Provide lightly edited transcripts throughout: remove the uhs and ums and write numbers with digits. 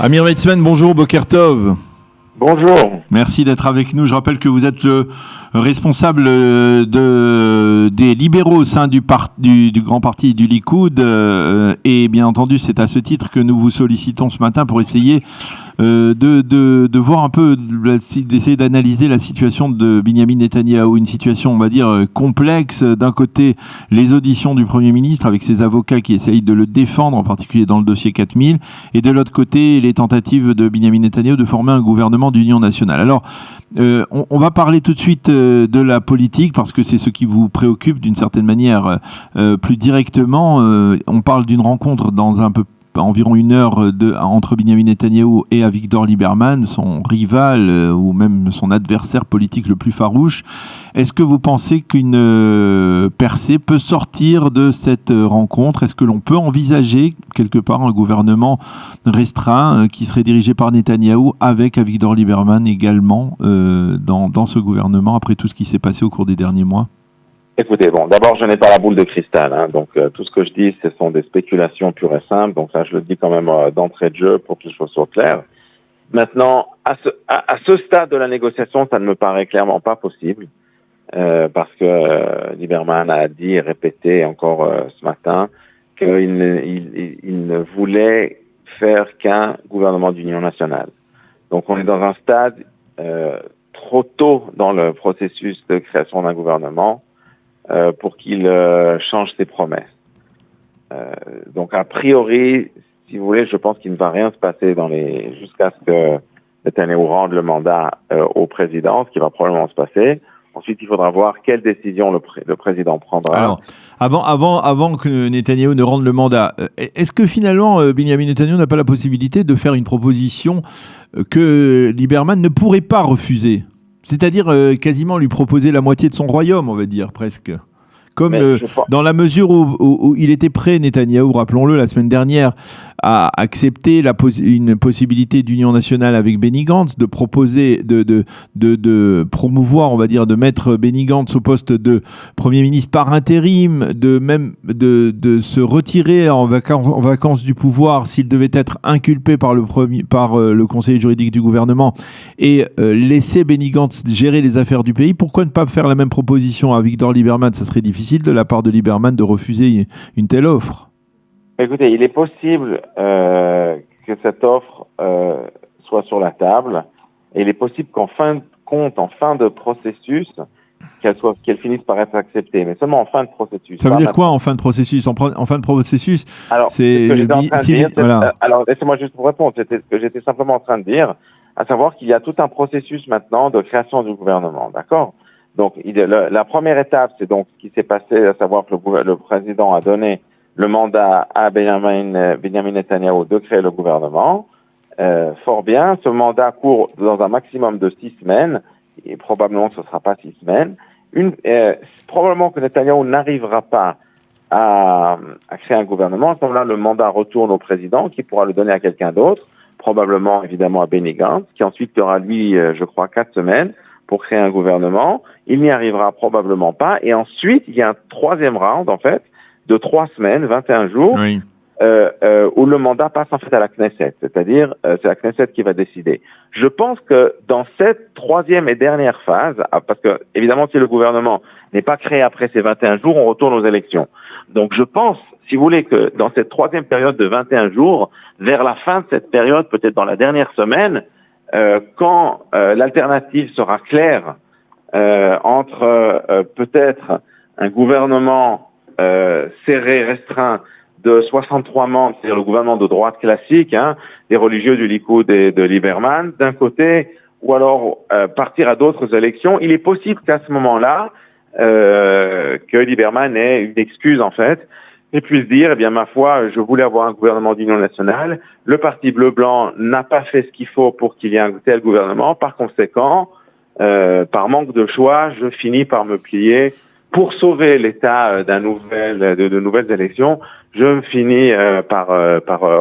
Amir Weizmann, bonjour, Boker Tov. Bonjour. Merci d'être avec nous. Je rappelle que vous êtes le responsable des libéraux au sein du grand parti du Likoud. Et bien entendu, c'est à ce titre que nous vous sollicitons ce matin pour essayer de voir un peu, d'essayer d'analyser la situation de Benyamin Netanyahou. Une situation, on va dire, complexe. D'un côté, les auditions du Premier ministre avec ses avocats qui essayent de le défendre, en particulier dans le dossier 4000. Et de l'autre côté, les tentatives de Benyamin Netanyahou de former un gouvernement d'union nationale. Alors, on va parler tout de suite de la politique parce que c'est ce qui vous préoccupe d'une certaine manière plus directement. On parle d'une rencontre dans environ une heure entre Benyamin Netanyahou et Avigdor Lieberman, son rival ou même son adversaire politique le plus farouche. Est-ce que vous pensez qu'une percée peut sortir de cette rencontre? Est-ce que l'on peut envisager quelque part un gouvernement restreint qui serait dirigé par Netanyahou avec Avigdor Lieberman également dans ce gouvernement après tout ce qui s'est passé au cours des derniers mois? Écoutez, bon, d'abord, je n'ai pas la boule de cristal, donc tout ce que je dis, ce sont des spéculations pures et simples, donc ça, je le dis quand même d'entrée de jeu pour que les choses soient claires. Maintenant, à ce stade de la négociation, ça ne me paraît clairement pas possible, parce que Lieberman a dit et répété encore ce matin qu'il ne voulait faire qu'un gouvernement d'union nationale. Donc, on est dans un stade trop tôt dans le processus de création d'un gouvernement pour qu'il change ses promesses. Donc, a priori, si vous voulez, je pense qu'il ne va rien se passer jusqu'à ce que Netanyahou rende le mandat au président, ce qui va probablement se passer. Ensuite, il faudra voir quelle décision le président prendra. Alors, avant que Netanyahou ne rende le mandat, est-ce que finalement Benyamin Netanyahou n'a pas la possibilité de faire une proposition que Lieberman ne pourrait pas refuser? C'est-à-dire quasiment lui proposer la moitié de son royaume, on va dire, presque. Comme dans la mesure où il était prêt, Netanyahou, rappelons-le, la semaine dernière, à accepter une possibilité d'union nationale avec Benny Gantz, de proposer, de promouvoir, on va dire, de mettre Benny Gantz au poste de Premier ministre par intérim, de se retirer en vacances du pouvoir s'il devait être inculpé par le conseiller juridique du gouvernement et laisser Benny Gantz gérer les affaires du pays. Pourquoi ne pas faire la même proposition à Avigdor Lieberman? Ça serait difficile de la part de Lieberman de refuser une telle offre. Écoutez, il est possible que cette offre soit sur la table, et il est possible qu'en fin de compte, en fin de processus, qu'elle finisse par être acceptée, mais seulement en fin de processus. Ça veut dire quoi en fin de processus? En fin de processus, alors, c'est... ce que j'étais en train de dire, voilà. Alors, laissez-moi juste vous répondre, c'était ce que j'étais simplement en train de dire, à savoir qu'il y a tout un processus maintenant de création du gouvernement, d'accord? Donc, la première étape, c'est donc ce qui s'est passé, à savoir que le président a donné le mandat à Benyamin Netanyahou de créer le gouvernement. Fort bien, ce mandat court dans un maximum de 6 semaines, et probablement que ce ne sera pas 6 semaines. Probablement que Netanyahou n'arrivera pas à créer un gouvernement. À ce moment-là, le mandat retourne au président, qui pourra le donner à quelqu'un d'autre, probablement évidemment à Benny Gantz, qui ensuite aura, lui, je crois, 4 semaines pour créer un gouvernement. Il n'y arrivera probablement pas. Et ensuite, il y a un troisième round, en fait, de 3 semaines, 21 jours, oui. Où le mandat passe en fait à la Knesset. C'est-à-dire, c'est la Knesset qui va décider. Je pense que dans cette troisième et dernière phase, parce que, évidemment, si le gouvernement n'est pas créé après ces 21 jours, on retourne aux élections. Donc, je pense, si vous voulez, que dans cette troisième période de 21 jours, vers la fin de cette période, peut-être dans la dernière semaine, quand l'alternative sera claire entre peut-être un gouvernement serré, restreint de 63 membres, c'est-à-dire le gouvernement de droite classique, des religieux du Likoud et de Lieberman, d'un côté, ou alors partir à d'autres élections. Il est possible qu'à ce moment-là, que Lieberman ait une excuse en fait, et puisse dire, eh bien ma foi, je voulais avoir un gouvernement d'union nationale, le parti bleu-blanc n'a pas fait ce qu'il faut pour qu'il y ait un tel gouvernement, par conséquent, par manque de choix, je finis par me plier pour sauver l'État de nouvelles élections. Je finis par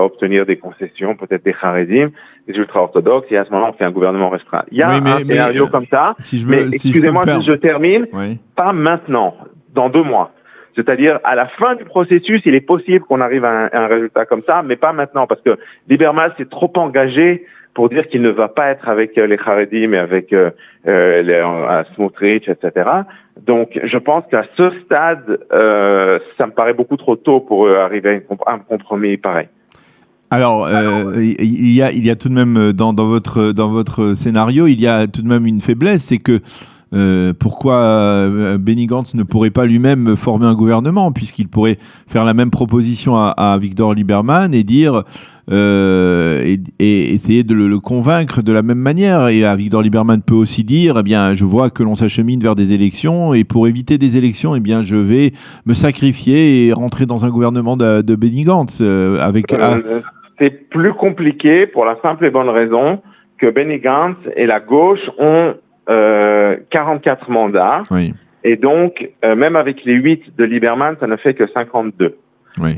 obtenir des concessions, peut-être des Haredim, des ultra-orthodoxes, et à ce moment-là, on fait un gouvernement restreint. Il y a un scénario comme ça, excusez-moi, si je termine, pas maintenant, dans 2 mois. C'est-à-dire, à la fin du processus, il est possible qu'on arrive à un résultat comme ça, mais pas maintenant, parce que Lieberman s'est trop engagé pour dire qu'il ne va pas être avec les Haredim, mais avec Smotrich, etc. Donc, je pense qu'à ce stade, ça me paraît beaucoup trop tôt pour arriver à un compromis pareil. Alors, il y a tout de même dans votre scénario, il y a tout de même une faiblesse, c'est que pourquoi Benny Gantz ne pourrait pas lui-même former un gouvernement, puisqu'il pourrait faire la même proposition à Victor Lieberman et dire et essayer de le convaincre de la même manière. Et Victor Lieberman peut aussi dire, eh bien, je vois que l'on s'achemine vers des élections, et pour éviter des élections, eh bien, je vais me sacrifier et rentrer dans un gouvernement de Benny Gantz c'est plus compliqué pour la simple et bonne raison que Benny Gantz et la gauche ont 44 mandats. Oui. Et donc, même avec les 8 de Lieberman, ça ne fait que 52. Oui.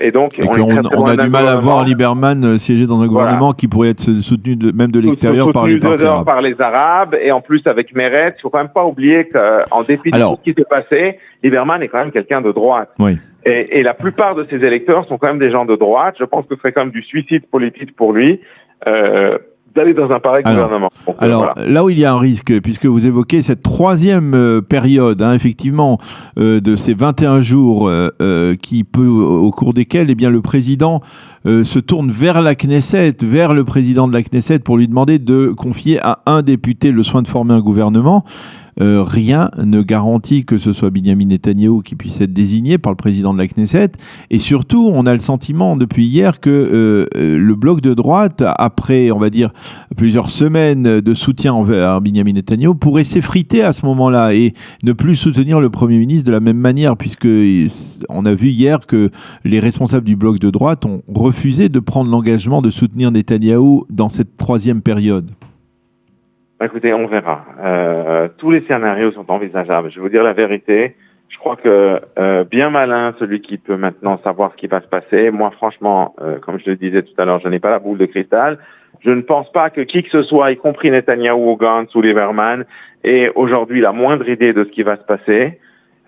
Et donc, on a du mal à voir Lieberman siéger dans un gouvernement qui pourrait être soutenu même de l'extérieur par les partis arabes. Par les Arabes, et en plus avec Meretz. Il ne faut quand même pas oublier qu'en dépit de tout ce qui s'est passé, Lieberman est quand même quelqu'un de droite. Oui. Et la plupart de ses électeurs sont quand même des gens de droite. Je pense que ce serait quand même du suicide politique pour lui d'aller dans un pareil gouvernement. Donc, voilà. Là où il y a un risque, puisque vous évoquez cette troisième période, effectivement, de ces 21 jours au cours desquels le président se tourne vers la Knesset, vers le président de la Knesset pour lui demander de confier à un député le soin de former un gouvernement. Rien ne garantit que ce soit Binyamin Netanyahou qui puisse être désigné par le président de la Knesset. Et surtout, on a le sentiment depuis hier que le bloc de droite, après, on va dire, plusieurs semaines de soutien envers Binyamin Netanyahou, pourrait s'effriter à ce moment-là et ne plus soutenir le Premier ministre de la même manière, puisque on a vu hier que les responsables du bloc de droite ont refusé de prendre l'engagement de soutenir Netanyahou dans cette troisième période. Écoutez, on verra. Tous les scénarios sont envisageables. Je vais vous dire la vérité. Je crois que bien malin celui qui peut maintenant savoir ce qui va se passer. Moi, franchement, comme je le disais tout à l'heure, je n'ai pas la boule de cristal. Je ne pense pas que qui que ce soit, y compris Netanyahou, Gantz ou Lieberman, ait aujourd'hui la moindre idée de ce qui va se passer.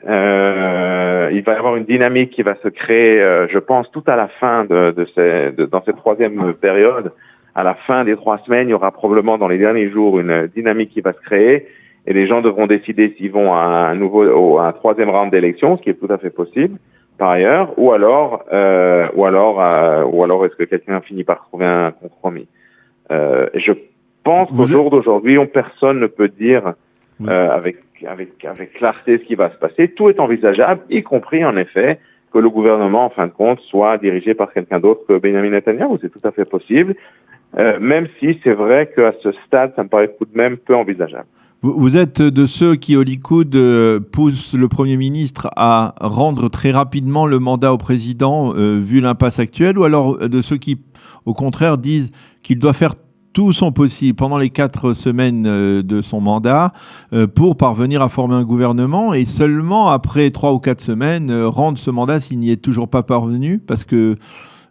Il va y avoir une dynamique qui va se créer, je pense, tout à la fin dans cette troisième période. À la fin des 3 semaines, il y aura probablement dans les derniers jours une dynamique qui va se créer et les gens devront décider s'ils vont à un troisième round d'élection, ce qui est tout à fait possible par ailleurs, ou alors est-ce que quelqu'un finit par trouver un compromis. Je pense qu'au jour d'aujourd'hui, personne ne peut dire avec clarté ce qui va se passer. Tout est envisageable, y compris en effet que le gouvernement, en fin de compte, soit dirigé par quelqu'un d'autre que Benjamin Netanyahu. C'est tout à fait possible. Même si c'est vrai qu'à ce stade, ça me paraît tout de même peu envisageable. Vous êtes de ceux qui, au Likoud, poussent le Premier ministre à rendre très rapidement le mandat au président, vu l'impasse actuelle, ou alors de ceux qui, au contraire, disent qu'il doit faire tout son possible pendant les 4 semaines de son mandat pour parvenir à former un gouvernement et seulement après 3 ou 4 semaines rendre ce mandat s'il n'y est toujours pas parvenu? Parce que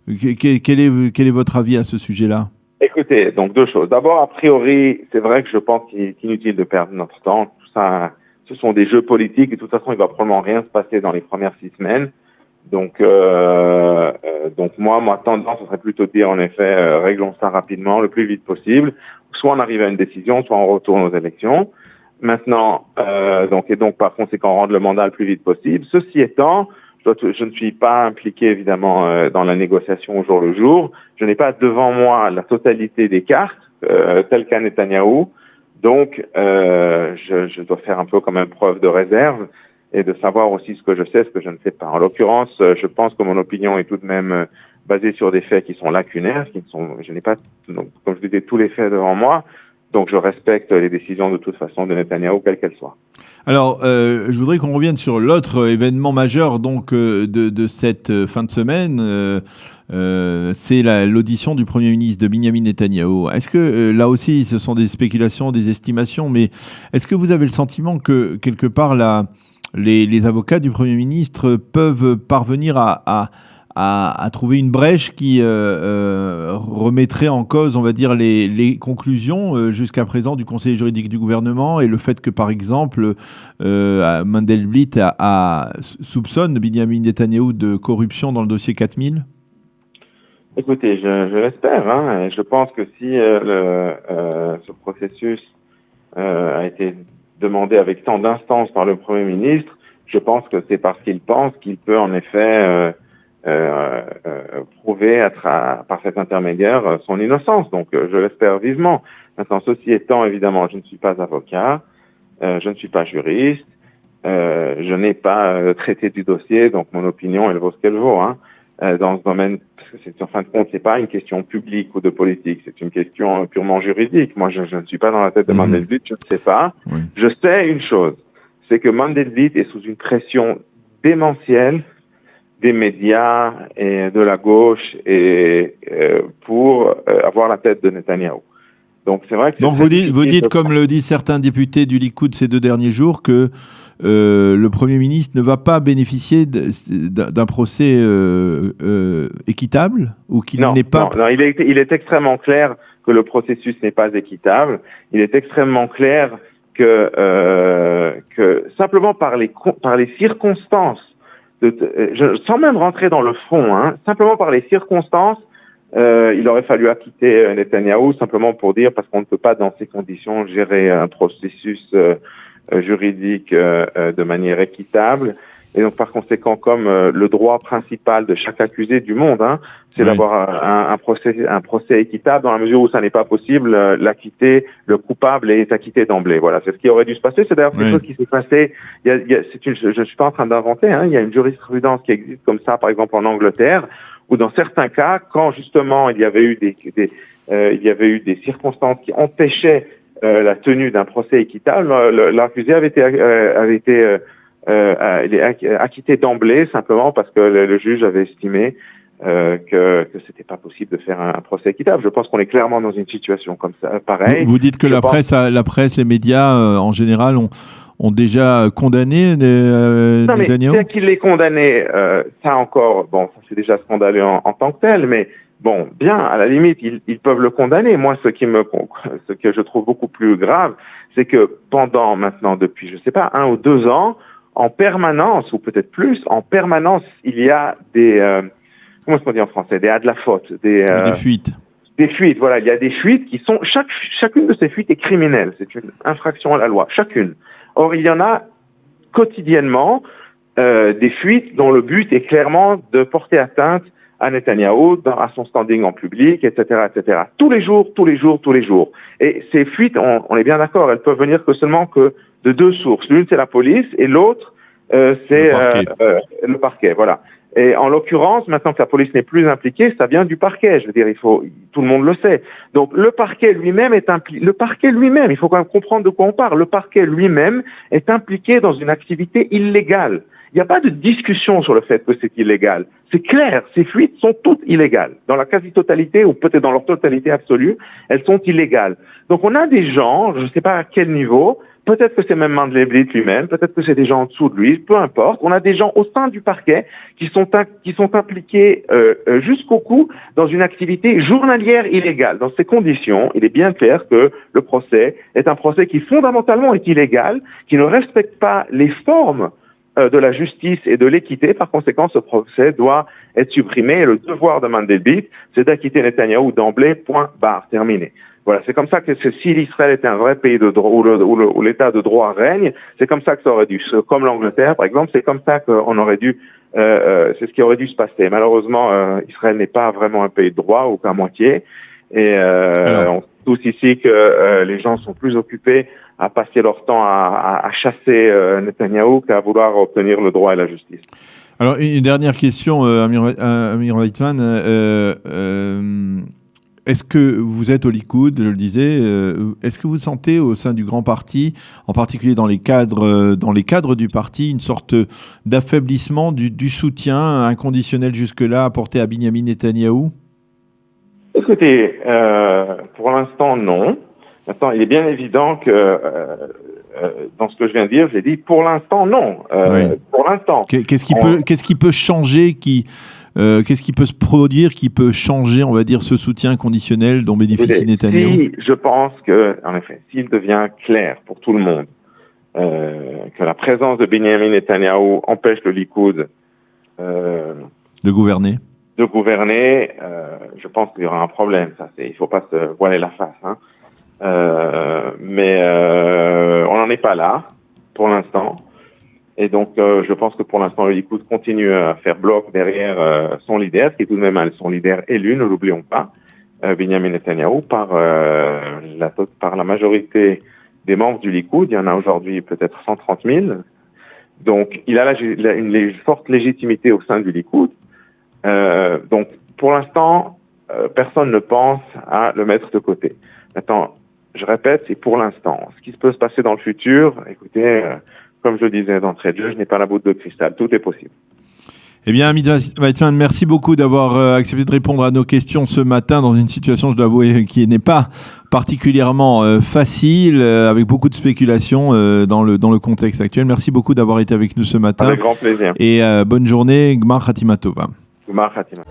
quel est votre avis à ce sujet-là? Écoutez, donc 2 choses. D'abord, a priori, c'est vrai que je pense qu'il est inutile de perdre notre temps. Tout ça, ce sont des jeux politiques et de toute façon, il va probablement rien se passer dans les premières 6 semaines. Donc moi, tendance, ce serait plutôt de dire, en effet, réglons ça rapidement, le plus vite possible. Soit on arrive à une décision, soit on retourne aux élections. Maintenant, donc par conséquent, rendre le mandat le plus vite possible. Ceci étant, je ne suis pas impliqué, évidemment, dans la négociation au jour le jour. Je n'ai pas devant moi la totalité des cartes, telles qu'à Netanyahou. Donc, je dois faire un peu comme même preuve de réserve et de savoir aussi ce que je sais, ce que je ne sais pas. En l'occurrence, je pense que mon opinion est tout de même basée sur des faits qui sont lacunaires, je n'ai pas, donc, comme je disais, tous les faits devant moi. Donc, je respecte les décisions de toute façon de Netanyahou, quelles qu'elles soient. Alors, je voudrais qu'on revienne sur l'autre événement majeur donc de cette fin de semaine. C'est l'audition du Premier ministre de Binyamin Netanyahou. Est-ce que là aussi, ce sont des spéculations, des estimations, mais est-ce que vous avez le sentiment que quelque part les avocats du Premier ministre peuvent parvenir à à trouver une brèche qui remettrait en cause, on va dire, les conclusions jusqu'à présent du Conseil juridique du gouvernement et le fait que, par exemple, Mandelblit soupçonne Binyamin Netanyahou de corruption dans le dossier 4000 ? Écoutez, je l'espère. Hein, je pense que si ce processus a été demandé avec tant d'instances par le Premier ministre, je pense que c'est parce qu'il pense qu'il peut en effet prouver par cet intermédiaire son innocence. Donc, je l'espère vivement. Maintenant, ceci étant, évidemment, je ne suis pas avocat, je ne suis pas juriste, je n'ai pas traité du dossier, donc mon opinion, elle vaut ce qu'elle vaut. Hein. Dans ce domaine, parce que en fin de compte, c'est pas une question publique ou de politique, c'est une question purement juridique. Moi, je ne suis pas dans la tête de Mandelblit, je ne sais pas. Oui. Je sais une chose, c'est que Mandelblit est sous une pression démentielle des médias et de la gauche et pour avoir la tête de Netanyahou. Donc c'est vrai que donc vous dites comme le disent certains députés du Likoud ces 2 derniers jours que le Premier ministre ne va pas bénéficier d'un procès équitable ou qu'il n'est pas... Non, il est extrêmement clair que le processus n'est pas équitable. Il est extrêmement clair que simplement par les circonstances, sans même rentrer dans le fond, hein, simplement par les circonstances, il aurait fallu acquitter Netanyahou simplement pour dire parce qu'on ne peut pas dans ces conditions gérer un processus juridique de manière équitable. Et donc, par conséquent, comme le droit principal de chaque accusé du monde, hein, c'est d'avoir un procès équitable dans la mesure où ça n'est pas possible, l'acquitter, le coupable est acquitté d'emblée. Voilà, c'est ce qui aurait dû se passer. C'est d'ailleurs quelque chose qui s'est passé. Je ne suis pas en train d'inventer. Hein, il y a une jurisprudence qui existe comme ça, par exemple en Angleterre, où dans certains cas, quand justement il y avait eu des circonstances qui empêchaient la tenue d'un procès équitable, l'accusé avait été acquitté d'emblée simplement parce que le juge avait estimé que c'était pas possible de faire un procès équitable. Je pense qu'on est clairement dans une situation comme ça, pareil. Vous dites que la presse, les médias en général ont déjà condamné Netanyahou ? Bien qu'il l'ait condamné, ça encore, bon, ça c'est déjà scandaleux en tant que tel, mais bon, bien, à la limite, ils peuvent le condamner. Moi, ce que je trouve beaucoup plus grave, c'est que pendant maintenant, depuis, je sais pas, 1 ou 2 ans, en permanence, ou peut-être plus, en permanence, il y a des, comment est-ce qu'on dit en français, des adlafautes, des fuites. Des fuites, voilà, il y a des fuites qui sont, chacune de ces fuites est criminelle, c'est une infraction à la loi, chacune. Or, il y en a quotidiennement des fuites dont le but est clairement de porter atteinte à Netanyahou, à son standing en public, etc., etc. Tous les jours. Et ces fuites, on est bien d'accord, elles peuvent venir seulement de 2 sources. L'une, c'est la police, et l'autre, c'est le parquet. Voilà. Et en l'occurrence, maintenant que la police n'est plus impliquée, ça vient du parquet. Je veux dire, tout le monde le sait. Donc, le parquet lui-même, il faut quand même comprendre de quoi on parle. Le parquet lui-même est impliqué dans une activité illégale. Il n'y a pas de discussion sur le fait que c'est illégal. C'est clair, ces fuites sont toutes illégales. Dans la quasi-totalité, ou peut-être dans leur totalité absolue, elles sont illégales. Donc on a des gens, je ne sais pas à quel niveau, peut-être que c'est même Mandelblit lui-même, peut-être que c'est des gens en dessous de lui, peu importe. On a des gens au sein du parquet qui sont impliqués jusqu'au cou dans une activité journalière illégale. Dans ces conditions, il est bien clair que le procès est un procès qui fondamentalement est illégal, qui ne respecte pas les formes de la justice et de l'équité. Par conséquent, ce procès doit être supprimé et le devoir de Mandelblit, c'est d'acquitter Netanyahou d'emblée, point, barre, terminé. Voilà, c'est comme ça que si l'Israël était un vrai pays de droit, où l'état de droit règne, c'est comme ça que ça aurait dû, comme l'Angleterre par exemple, c'est comme ça qu'on aurait dû, c'est ce qui aurait dû se passer. Malheureusement, Israël n'est pas vraiment un pays de droit, ou qu'à moitié, et on sait tous ici que les gens sont plus occupés à passer leur temps à chasser Netanyahou qu'à vouloir obtenir le droit et la justice. Alors, une dernière question, Amir Weizmann. Est-ce que vous êtes au Likoud, je le disais, est-ce que vous sentez au sein du grand parti, en particulier dans les cadres du parti, une sorte d'affaiblissement du soutien inconditionnel jusque-là apporté à Binyamin Netanyahou ? Écoutez, pour l'instant, non. Maintenant, il est bien évident que dans ce que je viens de dire, j'ai dit pour l'instant, non. Oui. Pour l'instant. Qu'est-ce qui peut changer Qu'est-ce qui peut se produire, qui peut changer, on va dire, ce soutien conditionnel dont bénéficie Netanyahou? Je pense que, en effet, s'il devient clair pour tout le monde que la présence de Benjamin Netanyahou empêche le Likoud de gouverner, je pense qu'il y aura un problème. Il faut pas se voiler la face. Hein. Mais on n'en est pas là pour l'instant. Et donc, je pense que pour l'instant, le Likoud continue à faire bloc derrière son leader, qui est tout de même son leader élu, ne l'oublions pas, Benjamin Netanyahou, par la majorité des membres du Likoud. Il y en a aujourd'hui peut-être 130 000. Donc, il a une forte légitimité au sein du Likoud. Donc, pour l'instant, personne ne pense à le mettre de côté. Maintenant, je répète, c'est pour l'instant. Ce qui peut se passer dans le futur, écoutez, comme je le disais d'entrée de jeu, je n'ai pas la boule de cristal. Tout est possible. Eh bien, Hamid Weizmann, merci beaucoup d'avoir accepté de répondre à nos questions ce matin dans une situation, je dois avouer, qui n'est pas particulièrement facile, avec beaucoup de spéculations dans le contexte actuel. Merci beaucoup d'avoir été avec nous ce matin. Avec grand plaisir. Et bonne journée, Gmar Khatima Tova. Gmar Khatima.